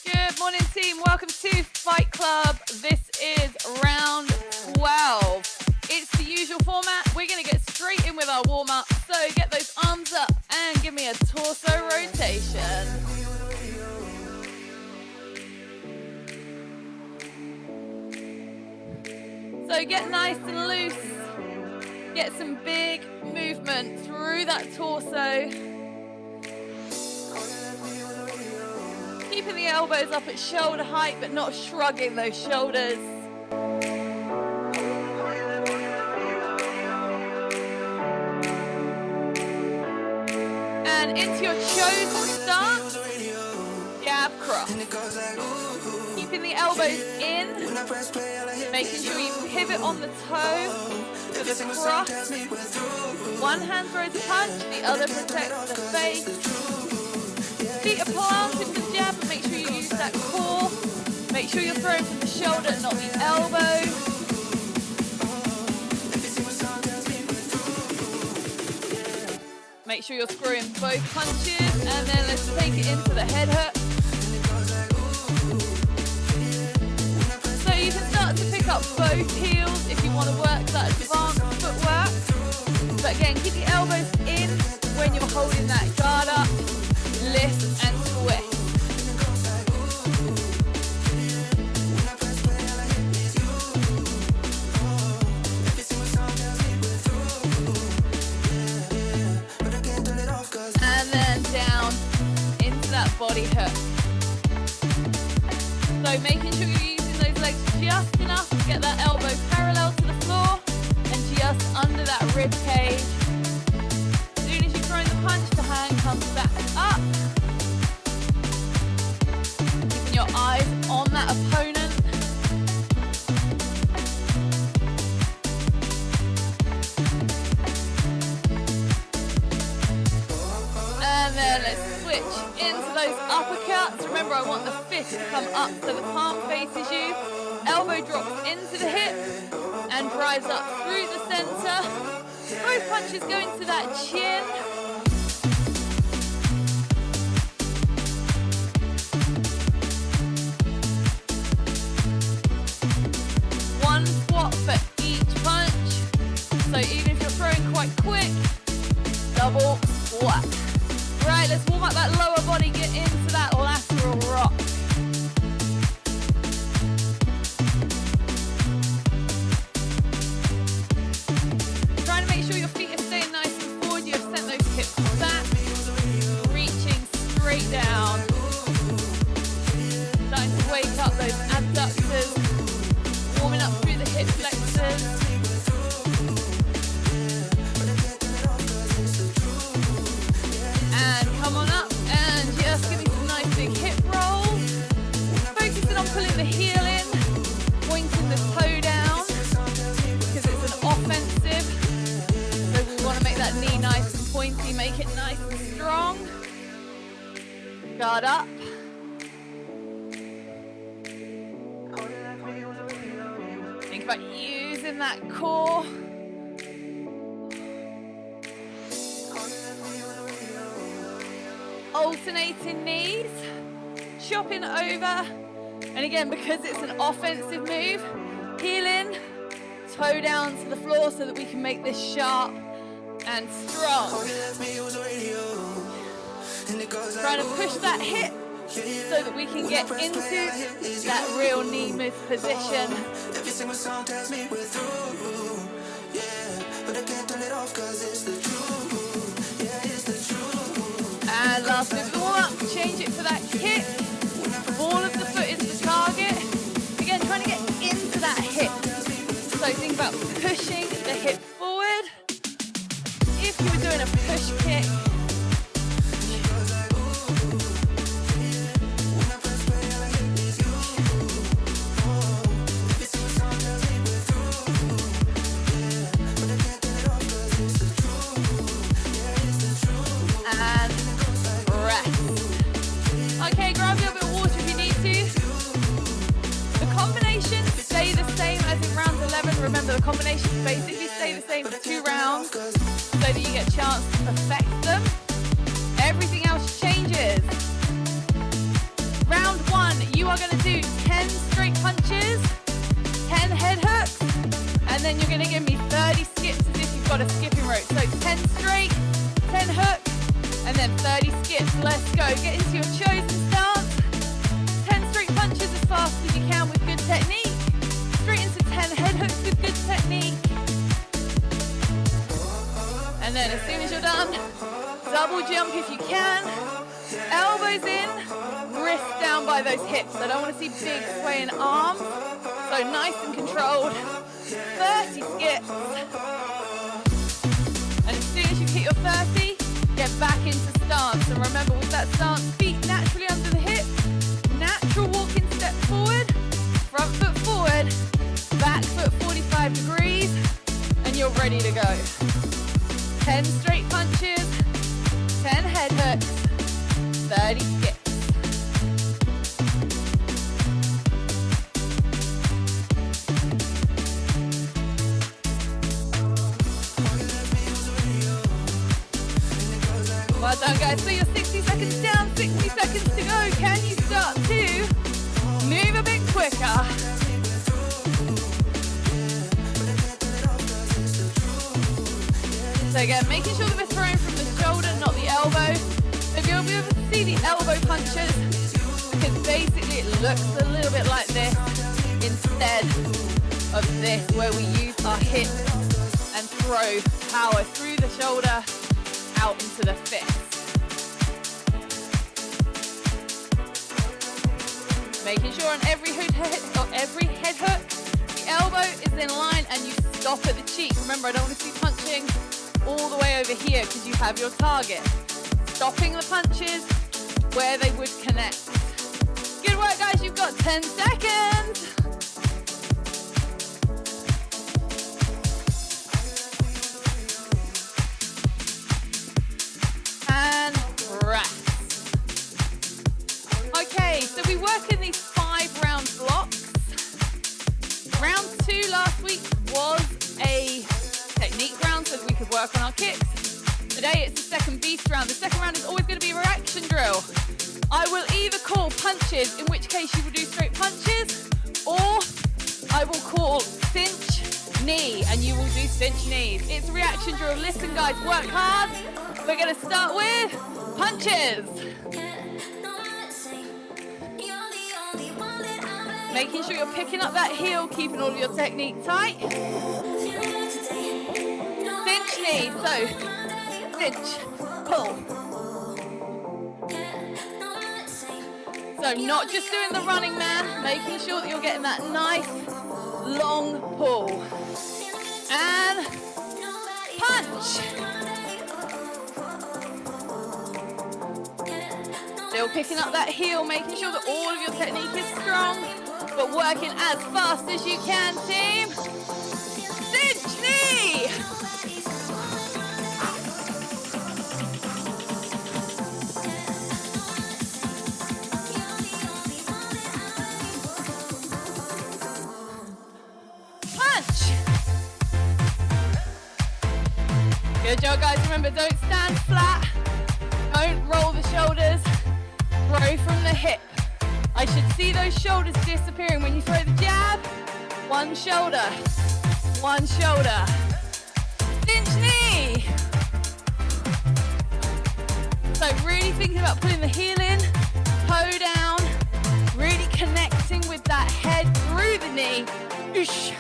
Good morning, team. Welcome to Fight Club. This is round 12. It's the usual format. We're going to get straight in with our warm-up. So get those arms up and give me a torso rotation. So get nice and loose. Get some big movement through that torso. Keeping the elbows up at shoulder height, but not shrugging those shoulders. And into your chosen stance, jab cross. Keeping the elbows in, making sure you pivot on the toe to the cross. One hand throws a punch, the other protects the face. Feet are planted for the jab, but make sure you use that core. Make sure you're throwing from the shoulder, not the elbow. Make sure you're screwing both punches, and then let's take it into the head hook. So you can start to pick up both heels if you want to work that advanced footwork. But again, keep the elbows in when you're holding that guard up. Lift and twist. And then down into that body hook. So making sure you're using those legs just enough to get that elbow parallel to the floor and just under that rib cage. As soon as you throw in the punch, the hand comes back up. Keeping your eyes on that opponent. And then let's switch into those uppercuts. Remember, I want the fist to come up so the palm faces you. Elbow drops into the hip and drives up through the center. Both punches go into that chin. One squat for each punch. So even if you're throwing quite quick, double squat. Right, let's warm up that lower body, get into that lateral rock. Trying to make sure your feet are staying nice and forward. You've sent those hips back, reaching straight down. Starting to wake up those abductors, warming up through the hip flexors. And come on up and just give me some nice big hip rolls. Focusing on pulling the heel in, pointing the toe down, because it's an offensive. So we want to make that knee nice and pointy, make it nice and strong. Guard up. Think about using that core. Alternating knees, chopping over, and again, because it's an offensive move, heel in, toe down to the floor so that we can make this sharp and strong. Trying to push that hip so that we can get into that real knee move position. Every single song tells me we're through, yeah, but I can't turn it off cause it's the truth, yeah, it's the truth. And last move of the warm-up, change it for that kick. Ball of the foot is the target. Again, trying to get into that hip. So think about pushing the hip forward. If you were doing a push kick, okay, grab a little bit of water if you need to. The combinations stay the same as in round 11. Remember, the combinations basically stay the same for 2 rounds so that you get a chance to perfect them. Everything else changes. Round 1, going to do 10 straight punches, 10 head hooks, and then you're going to give me 30 skips as if you've got a skipping rope. So 10 straight, 10 hooks, and then 30 skips. Let's go. Get into your chosen stance. 10 straight punches as fast as you can with good technique. Straight into 10 head hooks with good technique. And then as soon as you're done, double jump if you can. Elbows in, wrists down by those hips. I don't want to see big swaying arms. So nice and controlled. 30 skips. And as soon as you hit your 30, get back into stance. And remember, with that stance, feet naturally under the hips. Natural walking step forward. Front foot forward. Back foot 45 degrees. And you're ready to go. 10 straight punches. 10 head hooks. 30 skips. Well done, guys. So you're 60 seconds down, 60 seconds to go. Can you start to move a bit quicker? So again, making sure that we're throwing from the shoulder, not the elbow. So you'll be able to see the elbow punches, because basically it looks a little bit like this instead of this, where we use our hips and throw power through the shoulder out into the fist. Making sure on every head hook, the elbow is in line and you stop at the cheek. Remember, I don't want to see punching all the way over here because you have your target. Stopping the punches where they would connect. Good work, guys. You've got 10 seconds. And rest. Okay, so we work in these 5-round blocks. Round 2 last week was a technique round so that we could work on our kicks. Today it's the second beast round. The second round is always going to be a reaction drill. I will either call punches, in which case you will do straight punches, or I will call cinch knee, and you will do cinch knees. It's a reaction drill. Listen, guys, work hard. We're going to start with punches. Making sure you're picking up that heel, keeping all of your technique tight. Cinch knee, so cinch, pull. So not just doing the running man, making sure that you're getting that nice long pull. And punch. Still picking up that heel, making sure that all of your technique is strong, but working as fast as you can, team. Cinch knee. Good job, guys. Remember, don't stand flat. Don't roll the shoulders. Throw from the hip. I should see those shoulders disappearing when you throw the jab. One shoulder. One shoulder. Cinch knee. So really thinking about putting the heel in, toe down, really connecting with that head through the knee. Oosh.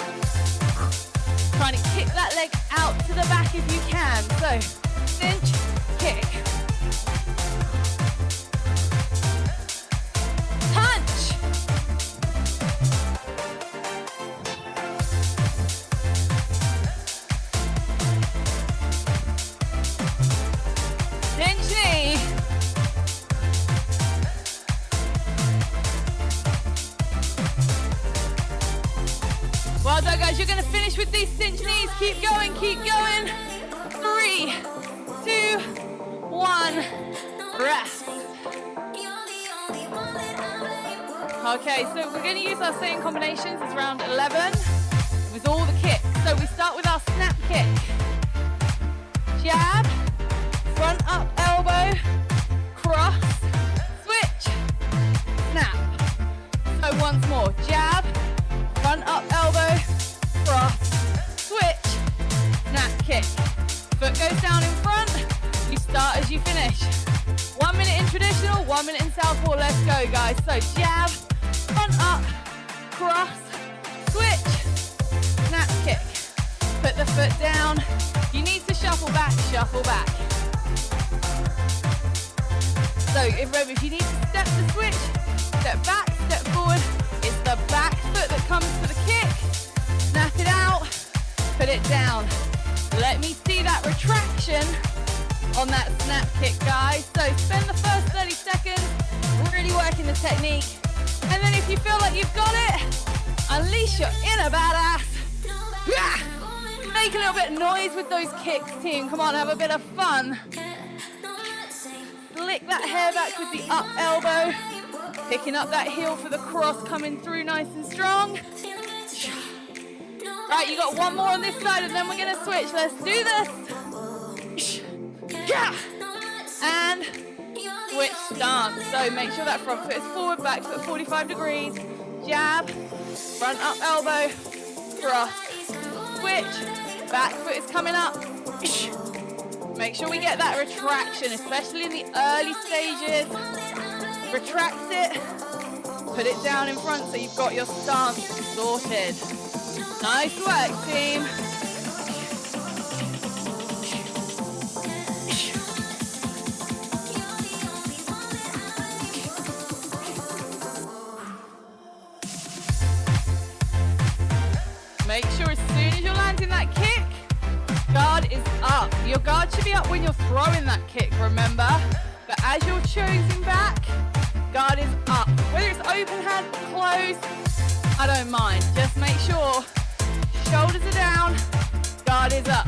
Trying to kick that leg out to the back if you can. So, cinch, kick. Punch. Cinch knee. Well done, guys. You're going to finish with these cinch knees. Keep going, keep going. 3, 2, 1. Rest. Okay, so we're going to use our same combinations as round 11 with all the kicks. So we start with our snap kick. Jab, front up elbow, cross, switch, snap. So as you finish. 1 minute in traditional, 1 minute in southpaw. Let's go, guys. So jab, front up, cross, switch, snap kick. Put the foot down. You need to shuffle back, shuffle back. So remember, if you need to step the switch, step back, step forward. It's the back foot that comes to the kick. Snap it out, put it down. Let me see that retraction on that snap kick, guys. So spend the first 30 seconds really working the technique. And then if you feel like you've got it, unleash your inner badass. Make a little bit of noise with those kicks, team. Come on, have a bit of fun. Flick that hair back with the up elbow. Picking up that heel for the cross, coming through nice and strong. Right, you got one more on this side and then we're gonna switch. Let's do this. And switch stance. So make sure that front foot is forward, back foot 45 degrees. Jab, front up elbow, cross, switch, back foot is coming up. Make sure we get that retraction, especially in the early stages. Retract it, put it down in front so you've got your stance sorted. Nice work, team. Make sure as soon as you're landing that kick, guard is up. Your guard should be up when you're throwing that kick, remember? But as you're choosing back, guard is up. Whether it's open hand, closed, I don't mind. Just make sure shoulders are down, guard is up.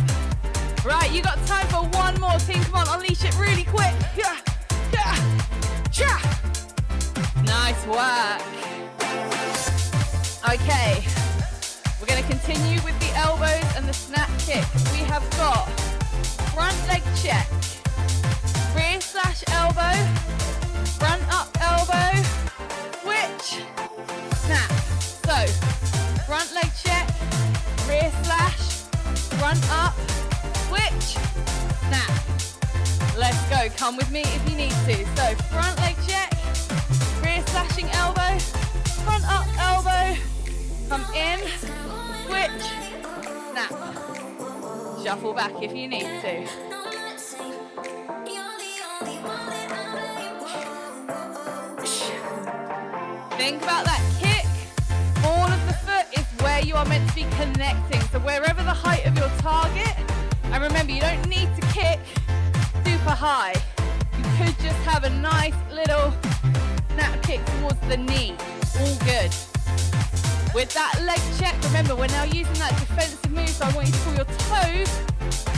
Right, you got time for one more, team. Come on, unleash it really quick. Nice work. Okay, we're gonna continue with the elbows and the snap kick. We have got front leg check, rear slash elbow, front up elbow, switch, snap. So, front leg check, rear slash, front up, switch, snap. Let's go, come with me if you need to. So, front leg check, rear slashing elbow, front up elbow, come in, switch, snap. Shuffle back if you need to. Think about that kick. Ball of the foot is where you are meant to be connecting. So wherever the height of your target, and remember, you don't need to kick super high. You could just have a nice little snap kick towards the knee. All good. With that leg check, remember, we're now using that defensive move, so I want you to pull your toes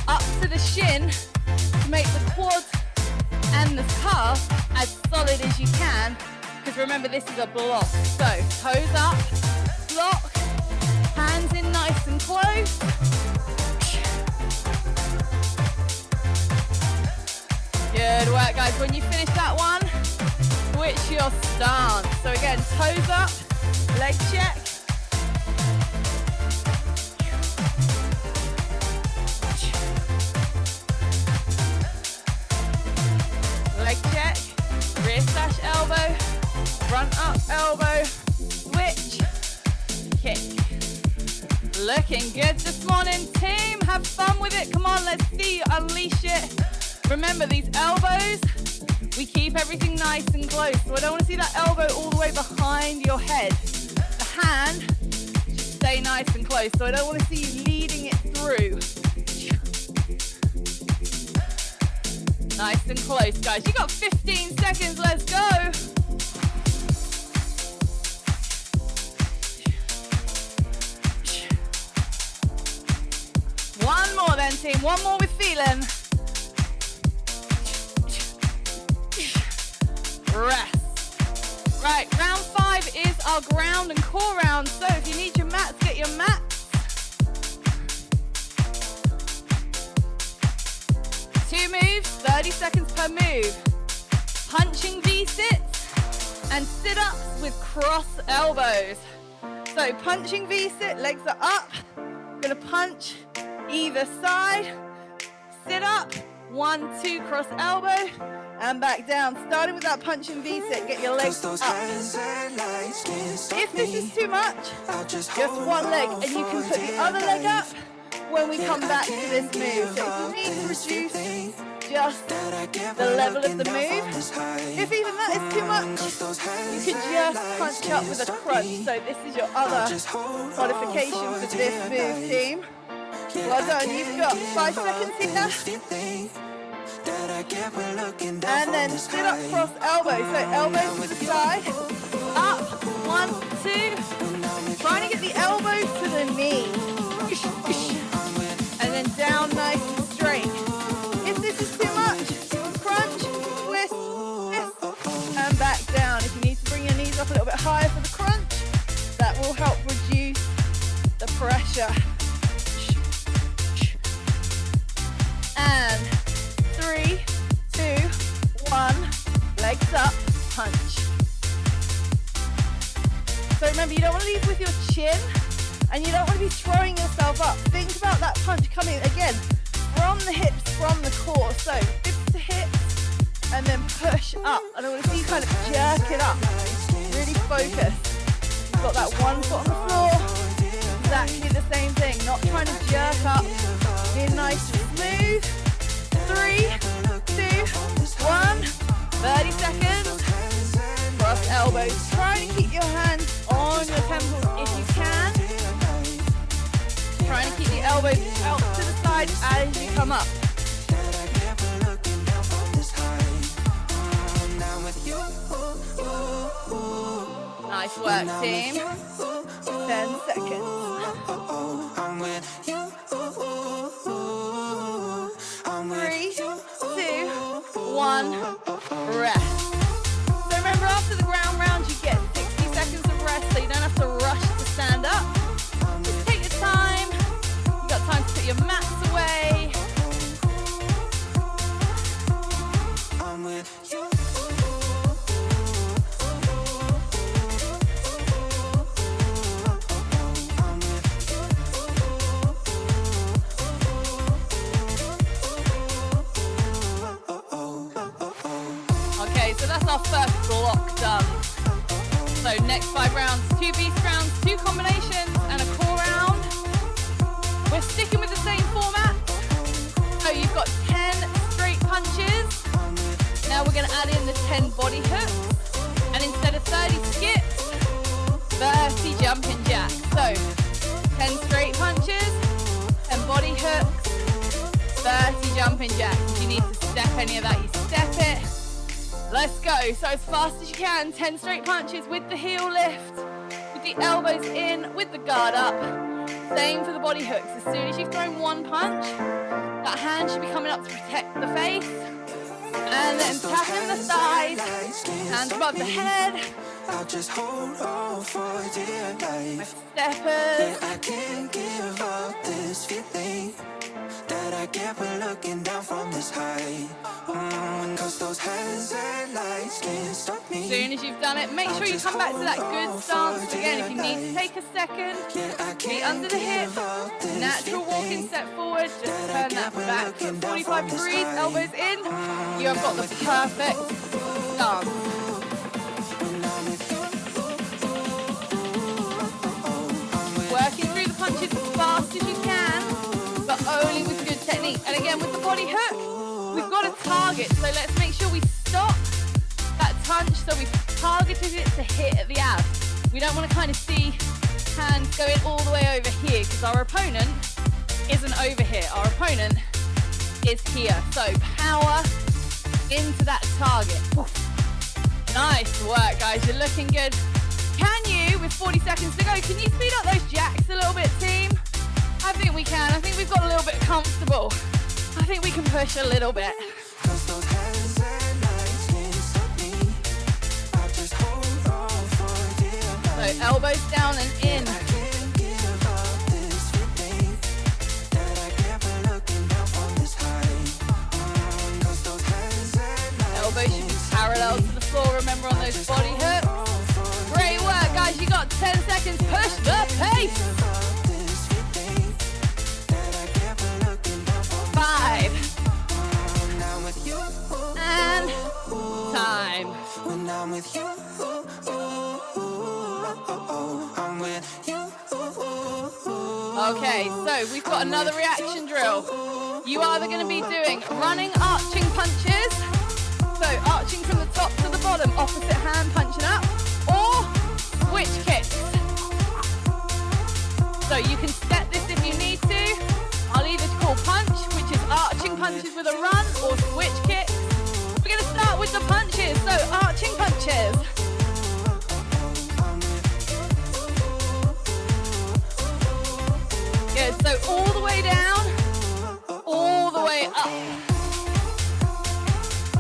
up to the shin to make the quad and the calf as solid as you can, because remember, this is a block. So, toes up, block, hands in nice and close. Good work, guys. When you finish that one, switch your stance. So again, toes up, leg check. Leg check, rear slash elbow, front up elbow, switch, kick. Looking good this morning, team. Have fun with it. Come on, let's see you unleash it. Remember, these elbows, we keep everything nice and close. So I don't want to see that elbow all the way behind your head. The hand should stay nice and close. So I don't want to see you leading it through. Nice and close, guys. You got 15 seconds. Let's go. One more then, team. One more with feeling. Rest. Right, round 5 is our ground and core round. So if you need your mats, get your mats. Two moves, 30 seconds per move. Punching V-sits and sit-ups with cross elbows. So punching V-sit, legs are up. Gonna punch either side. Sit up 1, 2, cross elbow, and back down. Starting with that punch and V-sit, get your legs up. If this is too much, just one leg, and you can put the other leg up when we come back to this move. So if you need to reduce just the level of the move, if even that is too much, you can just punch up with a crunch. So this is your other modification for this move, team. Well done, you've got 5 seconds here. And then sit up, cross elbow. So elbows to the side, up, 1, 2. Trying to get the elbows to the knee. And then down nice and straight. If this is too much, crunch, twist, twist, and back down. If you need to bring your knees up a little bit higher for the crunch, that will help reduce the pressure. And 3, 2, 1, legs up, punch. So remember, you don't want to leave with your chin, and you don't want to be throwing yourself up. Think about that punch coming, again, from the hips, from the core. So hips to hips, and then push up. And I want to see you kind of jerk it up. Really focus. You've got that one foot on the floor. Exactly the same thing. Not trying to jerk up. Being nice and smooth. 3, 2, 1. 30 seconds. Cross elbows. Try to keep your hands on your temples if you can. Trying to keep the elbows out to the side as you come up. Nice work, team. 10 seconds. 3, 2, 1, rest. So remember, after the ground round, you get 60 seconds of rest, so you don't have to rush to stand up. Just take your time. You got time to put your mats away. I'm with you. So that's our first block done. So next 5 rounds, 2 beast rounds, 2 combinations, and a core round. We're sticking with the same format. So you've got 10 straight punches. Now we're going to add in the 10 body hooks. And instead of 30 skips, 30 jumping jacks. So 10 straight punches, 10 body hooks, 30 jumping jacks. If you need to step any of that, you step it. Let's go. So as fast as you can, 10 straight punches with the heel lift, with the elbows in, with the guard up. Same for the body hooks. As soon as you've thrown one punch, that hand should be coming up to protect the face. And then tapping the thighs, hands above the head. I'll just hold on for dear life. Steppers. I can't give up this feeling that I get when looking down from this high. Cause those hands and lights can't stop me. As soon as you've done it, make sure you come back to that good stance. Again, if you need to take a second, feet under the hip, natural walking step forward, just turn that back foot 45 degrees, elbows in. You have got the perfect stance. Working through the punches as fast as you can, but only with good technique. And again, with the body hook, we've got a target, so let's make sure we stop that punch so we've targeted it to hit at the abs. We don't want to kind of see hands going all the way over here because our opponent isn't over here. Our opponent is here. So power into that target. Oof. Nice work, guys. You're looking good. Can you, with 40 seconds to go, can you speed up those jacks a little bit, team? I think we can. I think we've got a little bit comfortable. I think we can push a little bit. So elbows down and in. Elbows should be parallel to the floor, remember, on those body hooks. Great work, guys. You got 10 seconds. Push the pace. 5, And time. When I'm with you, I'm with you. Okay, so we've got another reaction drill. You are either going to be doing running arching punches, so arching from the top to the bottom, opposite hand punching up, or switch kicks. So you can step this if you need to. I'll either call punch, which is arching punches with a run, or switch kicks. We're going to start with the punches, so arching punches. Good, so all the way down, all the way up.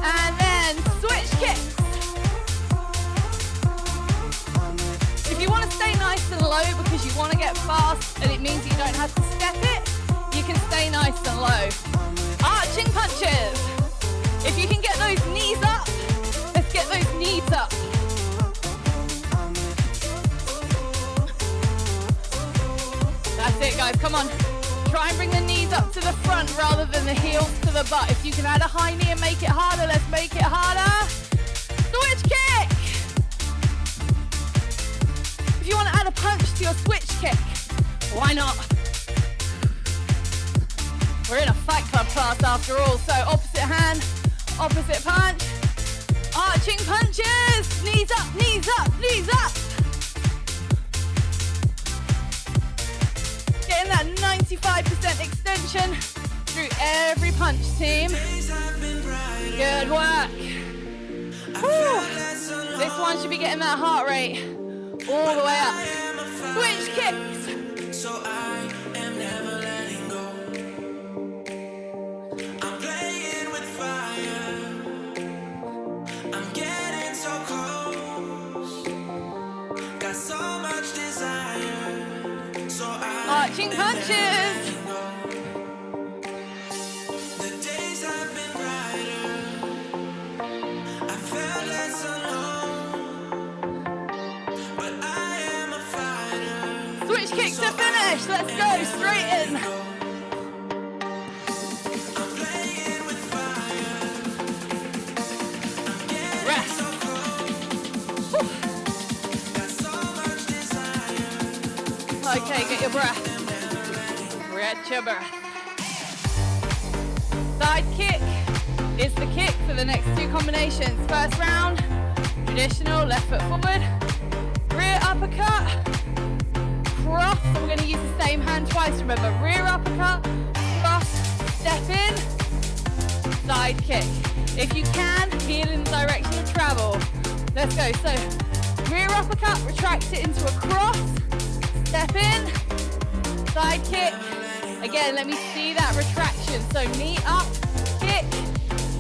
And then switch kicks. If you want to stay nice and low because you want to get fast and it means you don't have to step it, you can stay nice and low. Arching punches. If you can get those knees up, let's get those knees up. That's it, guys, come on. Try and bring the knees up to the front rather than the heels to the butt. If you can add a high knee and make it harder, let's make it harder. Switch kick. If you want to add a punch to your switch kick, why not? We're in a Fight Club class after all, so opposite hand, opposite punch. Arching punches. Knees up, knees up, knees up. Getting that 95% extension through every punch, team. Good work. Woo. This one should be getting that heart rate all the way up. Switch kicks. So I am never letting go. I'm playing with fire. I'm getting so close. Got so much desire. So Arching punches. the days have been brighter. I felt less alone. But I am a fighter. Switch kicks to finish. Let's go straight in. I'm playing with fire. I'm getting Rest. so close. Got so much desire. Okay, get your breath. Get your breath. Side kick is the kick for the next two combinations. First round, traditional left foot forward, rear uppercut, cross. So we're going to use the same hand twice. Remember, rear uppercut, cross, step in, side kick. If you can, heel in the direction of travel. Let's go. So rear uppercut, retract it into a cross, step in, side kick. Again, let me see that retraction. So knee up, kick,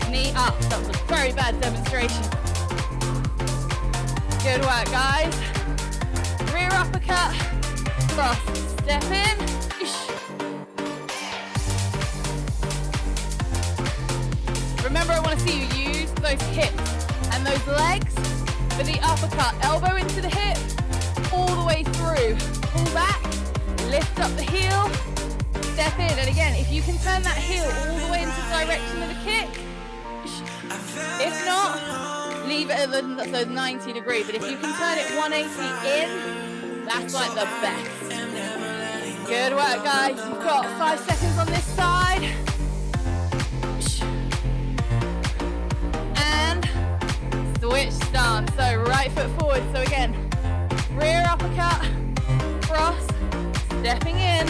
knee up. That was a very bad demonstration. Good work, guys. Rear uppercut, cross, step in. Remember, I want to see you use those hips and those legs for the uppercut. Elbow into the hip, all the way through. Pull back, lift up the heel, step in. And again, if you can turn that heel all the way into the direction of the kick, if not, leave it at the 90 degree. But if you can turn it 180 in, that's like the best. Good work, guys. You've got 5 seconds on this side. And switch stance. So right foot forward. So again, rear uppercut, cross, stepping in.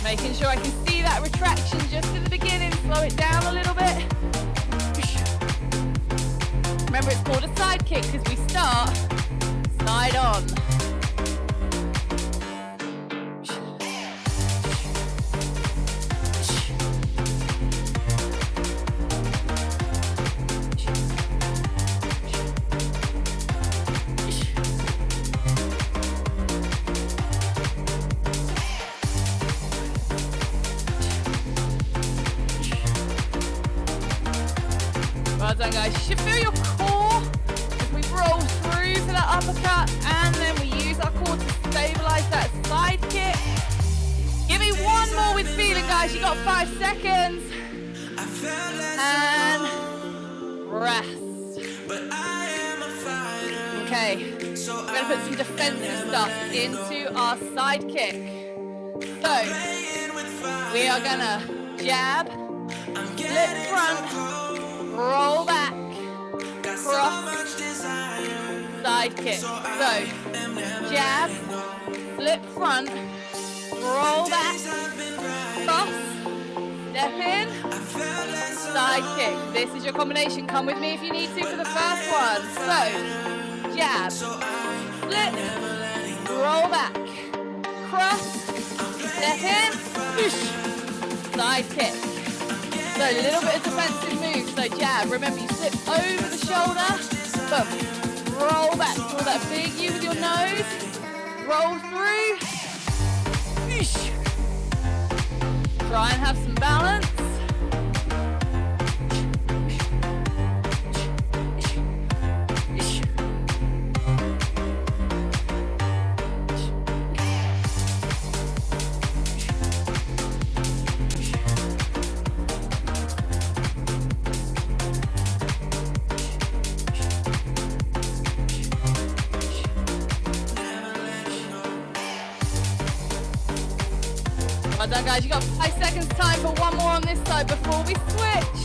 Making sure I can see that retraction just at the beginning. Slow it down a little bit. Remember, it's called a side kick because we start side on. Well done, guys. You should feel your core as we roll through for that uppercut, and then we use our core to stabilize that side kick. Give me one more with feeling, guys. You got 5 seconds. And rest. Okay, we're going to put some defensive stuff into our side kick. So, we are going to jab, flip front, roll back, cross, side kick. So, jab, flip front, roll back, cross, step in, side kick. This is your combination. Come with me if you need to for the first one. So, jab, flip, roll back, cross, step in, push, side kick. So a little bit of defensive move. So jab, remember you slip over the shoulder, boom, roll back, draw that big U with your nose, roll through, push. Try and have some balance. Well done, guys. You got 5 seconds time for one more on this side before we switch.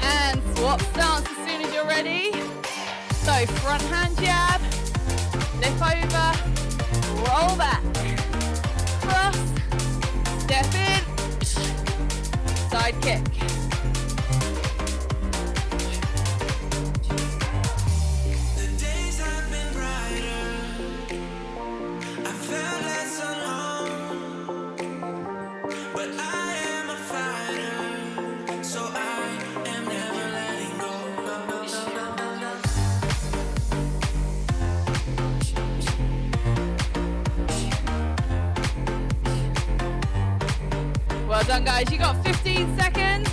And swap stance as soon as you're ready. So front hand jab, flip over, roll back, cross, step in, side kick. Well done, guys. You got 15 seconds.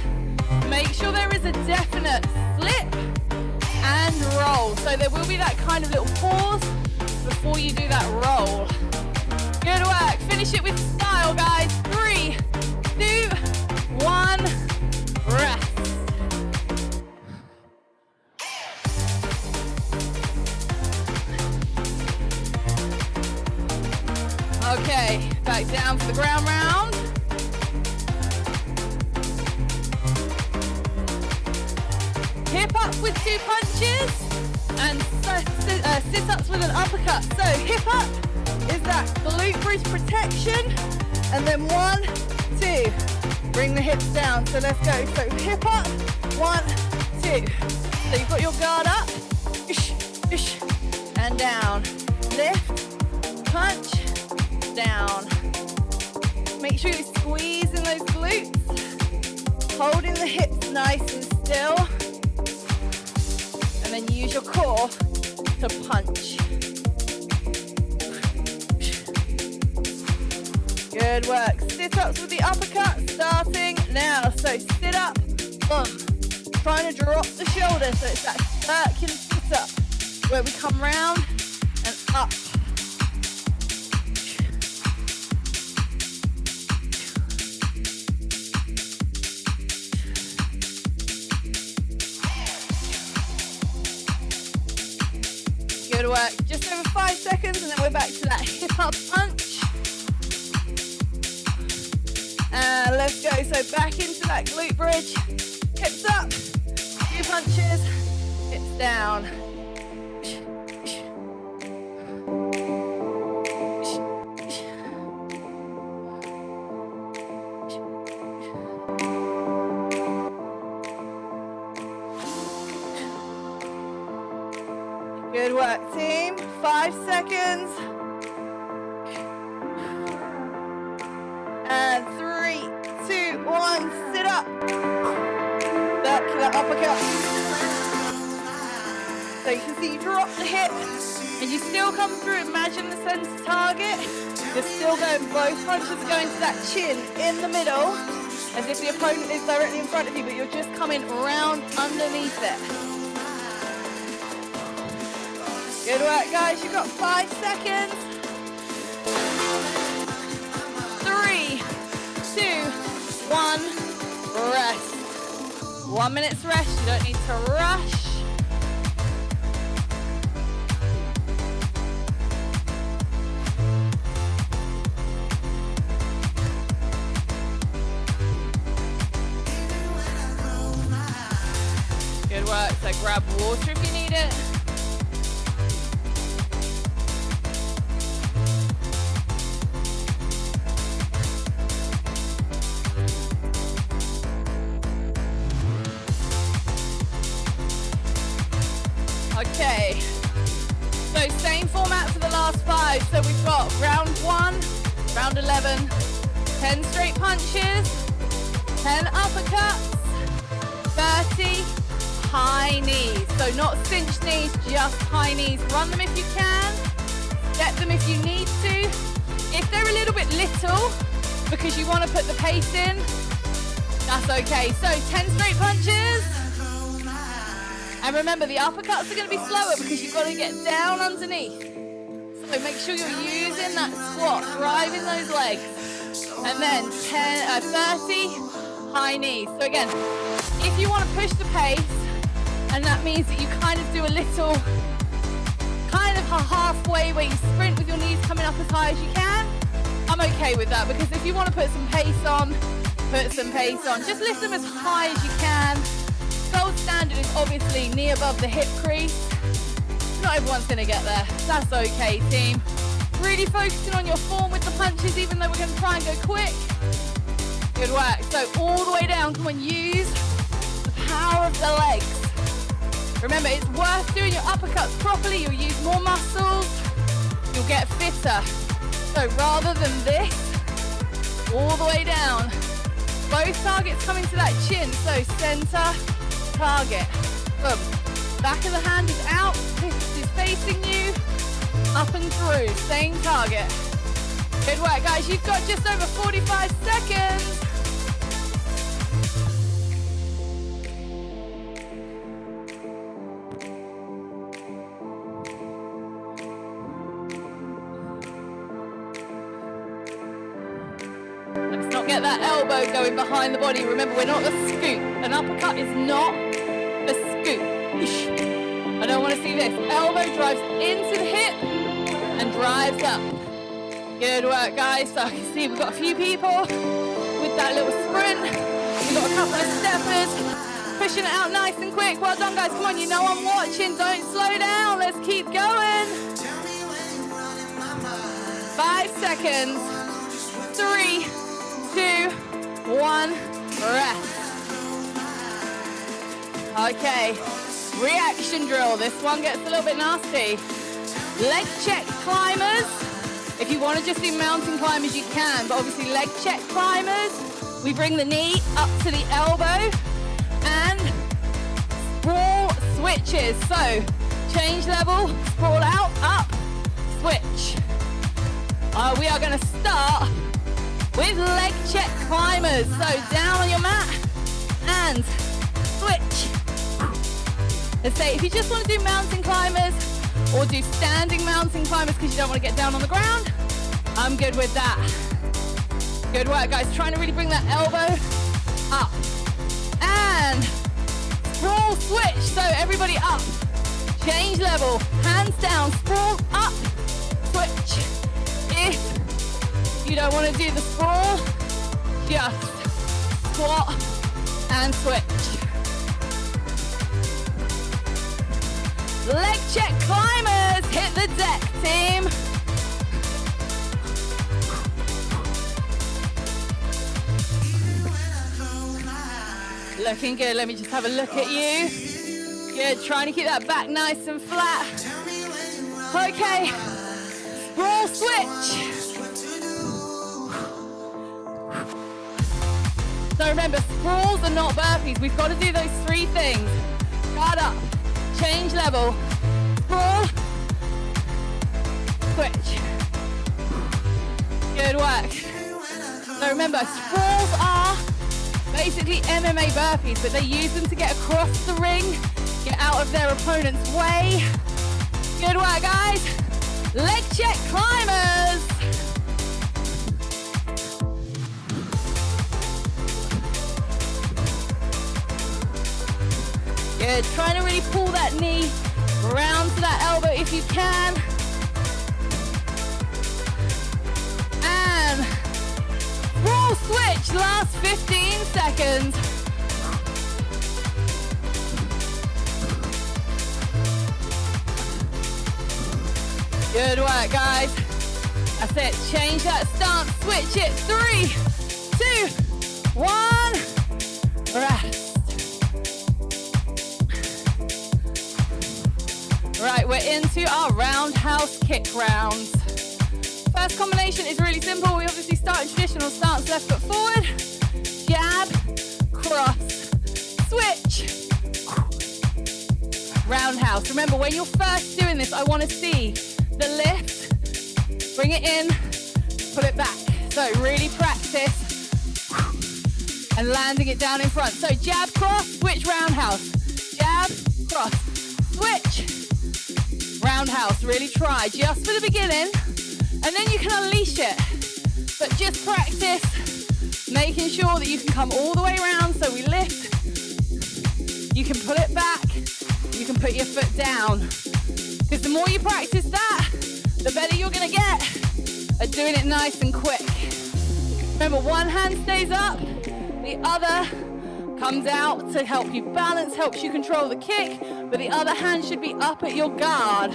Make sure there is a definite slip and roll. So there will be that kind of little pause before you do that roll. Good work. Finish it with style, guys. 3, 2, 1, rest. Okay, back down for the ground round. Hip up with 2 punches and sit-ups with an uppercut. So hip up is that glute bridge protection, and then 1, 2. Bring the hips down. So let's go. So hip up, 1, 2. So you've got your guard up, and down. Lift, punch, down. Make sure you're squeezing those glutes, holding the hips nice and still. And then use your core to punch. Good work. Sit-ups with the uppercut starting now. So sit up, boom. Trying to drop the shoulder, so it's that circular sit-up where we come round and up. Good work. Just over 5 seconds and then we're back to that hip up punch. And let's go. So back into that glute bridge. Hips up. 2 punches. Hips down. Good work, team. 5 seconds. And 3, 2, 1, sit up. Circular uppercut. So you can see you drop the hip and you still come through. Imagine the center target. You're still going, both punches are going to that chin in the middle, as if the opponent is directly in front of you, but you're just coming round underneath it. Good work, guys. You've got 5 seconds. 1, rest. 1 minute's rest, you don't need to rush. Good work, so grab water if you need it. Okay, so same format for the last 5. So we've got round 1, round 11, 10 straight punches, 10 uppercuts, 30 high knees. So not cinched knees, just high knees. Run them if you can, step them if you need to. If they're a little bit little, because you want to put the pace in, that's okay. So 10 straight punches. And remember, the uppercuts are going to be slower because you've got to get down underneath. So make sure you're using that squat, driving those legs. And then 30 high knees. So again, if you want to push the pace, and that means that you kind of do a little, kind of a halfway where you sprint with your knees coming up as high as you can, I'm okay with that, because if you want to put some pace on, put some pace on. Just lift them as high as you can. Gold standard is obviously knee above the hip crease. Not everyone's going to get there. That's okay, team. Really focusing on your form with the punches, even though we're going to try and go quick. Good work. So all the way down, come on, use the power of the legs. Remember, it's worth doing your uppercuts properly. You'll use more muscles. You'll get fitter. So rather than this, all the way down. Both targets coming to that chin. So center, target. Boom. Back of the hand is out. Fist is facing you. Up and through. Same target. Good work, guys. You've got just over 45 seconds. Let's not get that elbow going behind the body. Remember, we're not a scoop. An uppercut is not a scoop. I don't want to see this. Elbow drives into the hip and drives up. Good work, guys. So I can see we've got a few people with that little sprint. We've got a couple of steppers pushing it out nice and quick. Well done, guys. Come on, you know I'm watching. Don't slow down. Let's keep going. 5 seconds. 3, 2, 1, rest. Okay, reaction drill. This one gets a little bit nasty. Leg check climbers. If you want to just do mountain climbers, you can, but obviously leg check climbers. We bring the knee up to the elbow and sprawl switches. So change level, sprawl out, up, switch. We are going to start with leg check climbers. So down on your mat and switch. Let's say if you just want to do mountain climbers or do standing mountain climbers because you don't want to get down on the ground, I'm good with that. Good work, guys. Trying to really bring that elbow up. And sprawl switch. So everybody up. Change level. Hands down. Sprawl up. Switch. If you don't want to do the sprawl, just squat and switch. Leg check climbers. Hit the deck, team. Looking good. Let me just have a look at you. Good. Trying to keep that back nice and flat. Okay. Sprawl switch. So remember, sprawls are not burpees. We've got to do those 3 things. Guard up. Change level. Sprawl. Switch. Good work. So remember, sprawls are basically MMA burpees, but they use them to get across the ring, get out of their opponent's way. Good work, guys. Leg check climbers. Good. Trying to really pull that knee round to that elbow if you can. And full switch, last 15 seconds. Good work, guys. That's it. Change that stance. Switch it. 3, 2, 1. Rest. Right, we're into our roundhouse kick rounds. First combination is really simple. We obviously start in traditional stance, left foot forward, jab, cross, switch, roundhouse. Remember, when you're first doing this, I want to see the lift, bring it in, pull it back. So really practice and landing it down in front. So jab, cross, switch, roundhouse. Jab, cross, switch, roundhouse. Really try just for the beginning, and then you can unleash it. But just practice making sure that you can come all the way around. So we lift, you can pull it back, you can put your foot down. Because the more you practice that, the better you're gonna get at doing it nice and quick. Remember, one hand stays up, the other comes out to help you balance, helps you control the kick, but the other hand should be up at your guard.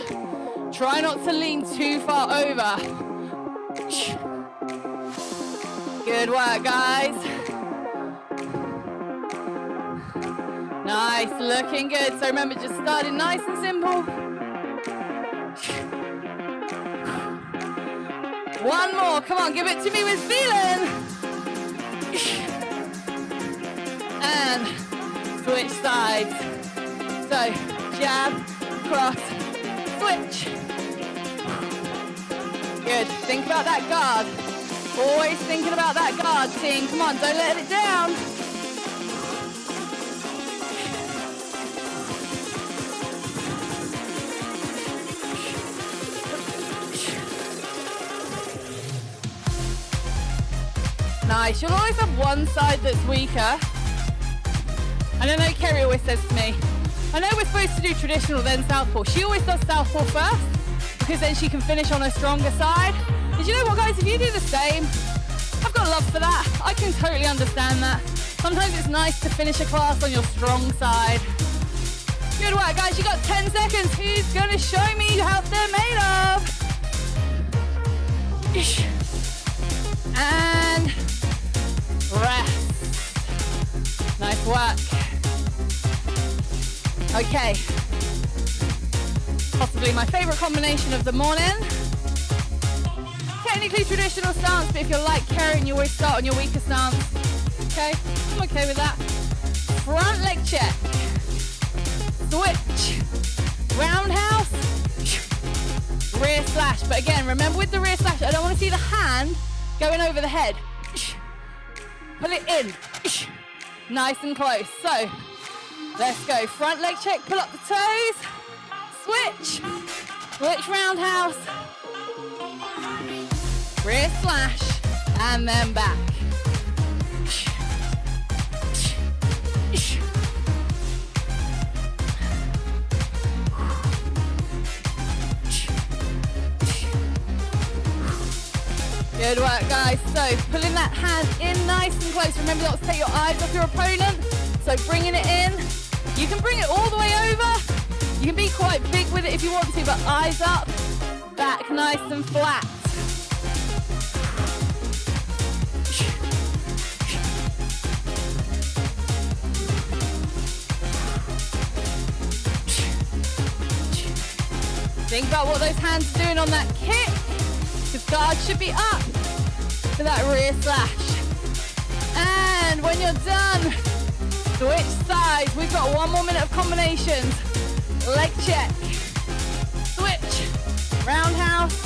Try not to lean too far over. Good work, guys. Nice, looking good. So remember, just starting nice and simple. One more, come on, give it to me with feeling. And switch sides. So, jab, cross, switch. Good, think about that guard. Always thinking about that guard, team. Come on, don't let it down. Nice, you'll always have one side that's weaker. And I know Kerry always says to me, I know we're supposed to do traditional then southpaw. She always does southpaw first, because then she can finish on her stronger side. Did you know what, guys, if you do the same, I've got love for that. I can totally understand that. Sometimes it's nice to finish a class on your strong side. Good work, guys, you got 10 seconds. Who's gonna show me how they're made of? And rest. Nice work. Okay. Possibly my favorite combination of the morning. Technically traditional stance, but if you're like Kerry and you always start on your weaker stance, okay, I'm okay with that. Front leg check. Switch. Roundhouse. Rear slash. But again, remember with the rear slash, I don't want to see the hand going over the head. Pull it in. Nice and close. So, let's go. Front leg check, pull up the toes. Switch. Switch roundhouse. Rear slash. And then back. Good work, guys. So pulling that hand in nice and close. Remember not to take your eyes off your opponent. So bringing it in. You can bring it all the way over. You can be quite big with it if you want to, but eyes up, back nice and flat. Think about what those hands are doing on that kick. The guard should be up for that rear slash. And when you're done, switch sides. We've got 1 more minute of combinations. Leg check. Switch. Roundhouse.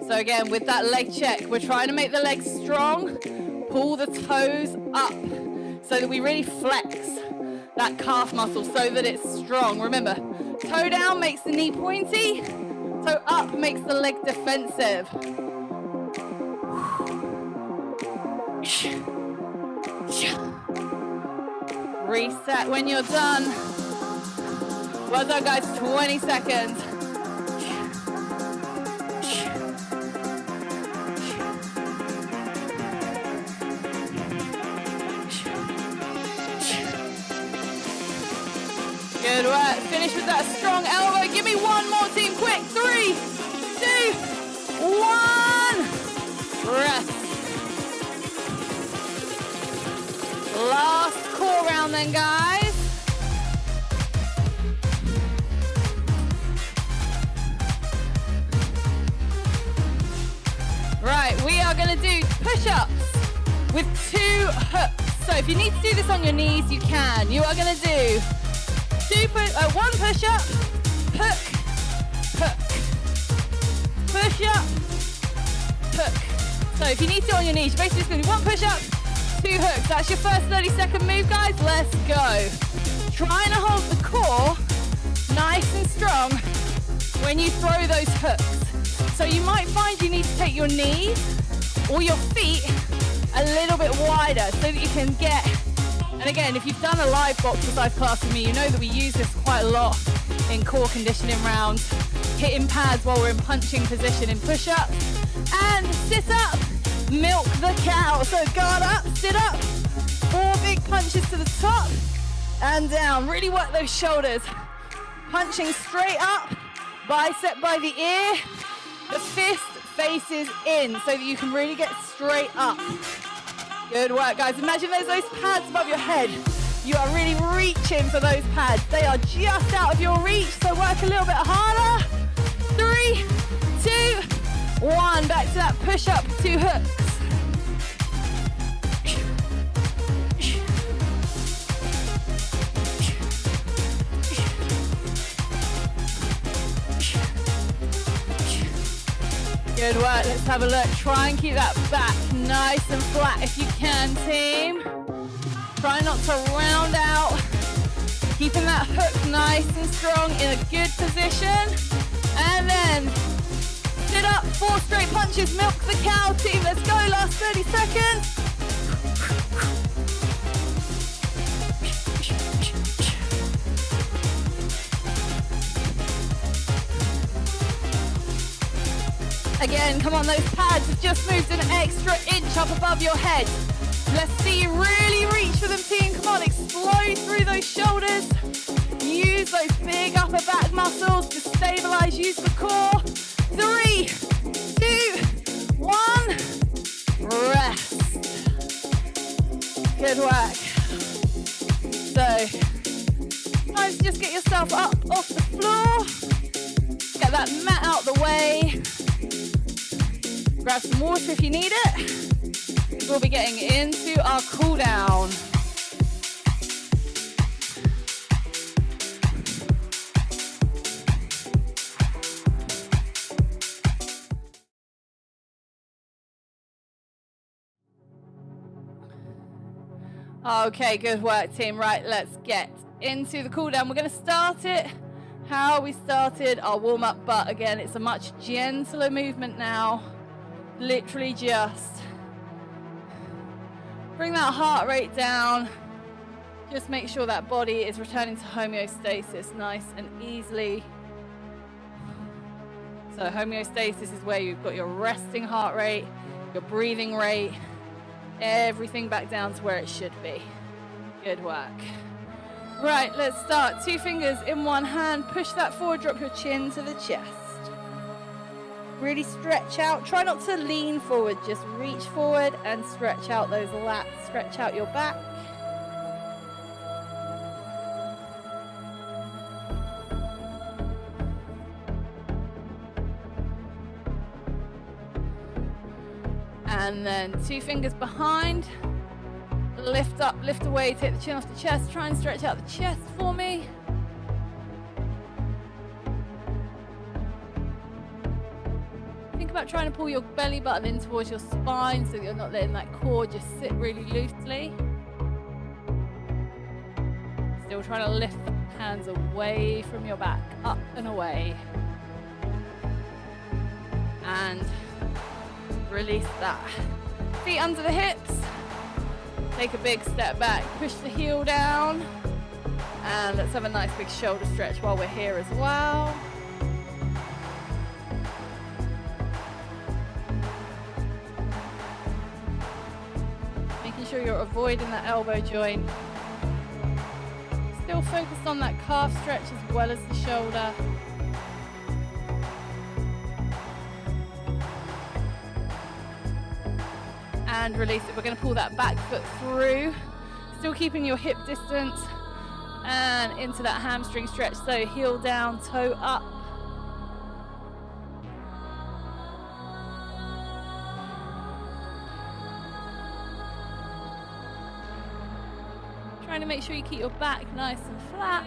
So again, with that leg check, we're trying to make the legs strong. Pull the toes up so that we really flex that calf muscle so that it's strong. Remember, toe down makes the knee pointy, toe up makes the leg defensive. Reset when you're done. Well done, guys. 20 seconds. Good work. Finish with that strong elbow. Give me one more, team. Quick. 3, 2, 1. Rest. Last core round then, guys. Right, we are going to do push-ups with 2 hooks. So if you need to do this on your knees, you can. You are going to do 1 push-up, hook, hook, push-up, hook. So if you need to on your knees, you're basically just going to do 1 push-up, 2 hooks. That's your first 30-second move, guys. Let's go. Trying to hold the core nice and strong when you throw those hooks. So you might find you need to take your knees or your feet a little bit wider so that you can get, and again, if you've done a live boxercise class with me, you know that we use this quite a lot in core conditioning rounds, hitting pads while we're in punching position in push-ups, and sit up, milk the cow. So guard up, sit up, 4 big punches to the top and down. Really work those shoulders. Punching straight up, bicep by the ear, the fist faces in so that you can really get straight up. Good work, guys. Imagine there's those pads above your head. You are really reaching for those pads. They are just out of your reach, so work a little bit harder. 3, 2, 1. Back to that push-up, 2 hooks. Good work. Let's have a look. Try and keep that back nice and flat if you can, team. Try not to round out. Keeping that hook nice and strong in a good position. And then sit up, 4 straight punches. Milk the cow, team. Let's go. Last 30 seconds. Again, come on, those pads have just moved an extra inch up above your head. Let's see you really reach for them, team. Come on, explode through those shoulders. Use those big upper back muscles to stabilize. Use the core. 3, 2, 1. Rest. Good work. So, time to just get yourself up off the floor. Get that mat out the way. Grab some water if you need it. We'll be getting into our cool down. Okay, good work, team. Right, let's get into the cool down. We're going to start it how we started our warm up, but again, it's a much gentler movement now. Literally just bring that heart rate down. Just make sure that body is returning to homeostasis nice and easily. So homeostasis is where you've got your resting heart rate, your breathing rate, everything back down to where it should be. Good work. Right, let's start. 2 fingers in one hand. Push that forward, drop your chin to the chest. Really stretch out. Try not to lean forward. Just reach forward and stretch out those lats. Stretch out your back. And then 2 fingers behind. Lift up, lift away, take the chin off the chest. Try and stretch out the chest for me. Think about trying to pull your belly button in towards your spine so that you're not letting that core just sit really loosely. Still trying to lift the hands away from your back, up and away. And release that. Feet under the hips. Take a big step back, push the heel down, and let's have a nice big shoulder stretch while we're here as well. Making sure you're avoiding that elbow joint. Still focused on that calf stretch as well as the shoulder. And release it. We're going to pull that back foot through, still keeping your hip distance, and into that hamstring stretch. So heel down, toe up. Trying to make sure you keep your back nice and flat.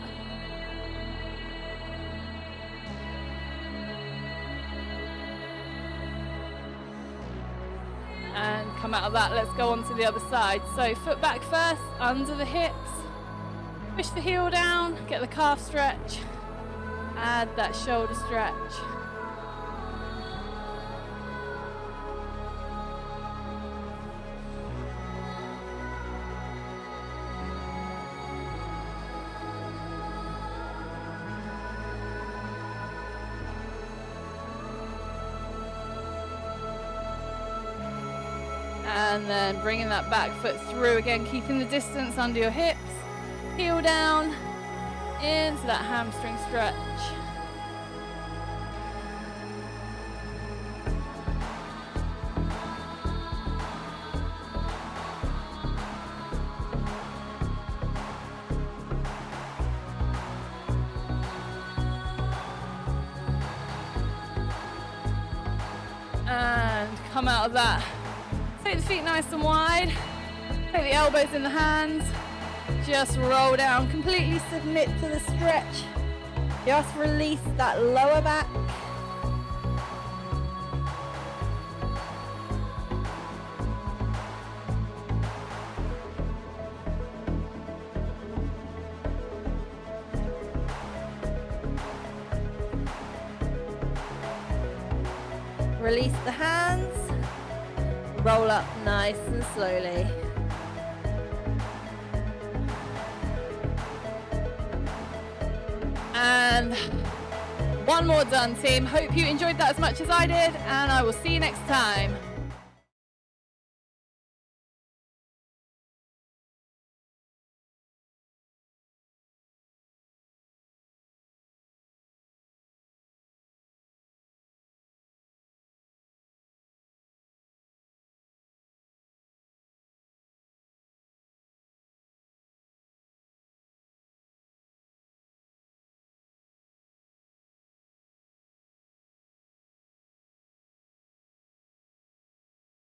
And come out of that, let's go on to the other side. So foot back first, under the hips, push the heel down, get the calf stretch, add that shoulder stretch. And then bringing that back foot through again, keeping the distance under your hips. Heel down into that hamstring stretch. And come out of that. Take the feet nice and wide, take the elbows in the hands, just roll down, completely submit to the stretch, just release that lower back. Release the hands. Roll up nice and slowly. And one more done, team. Hope you enjoyed that as much as I did, and I will see you next time.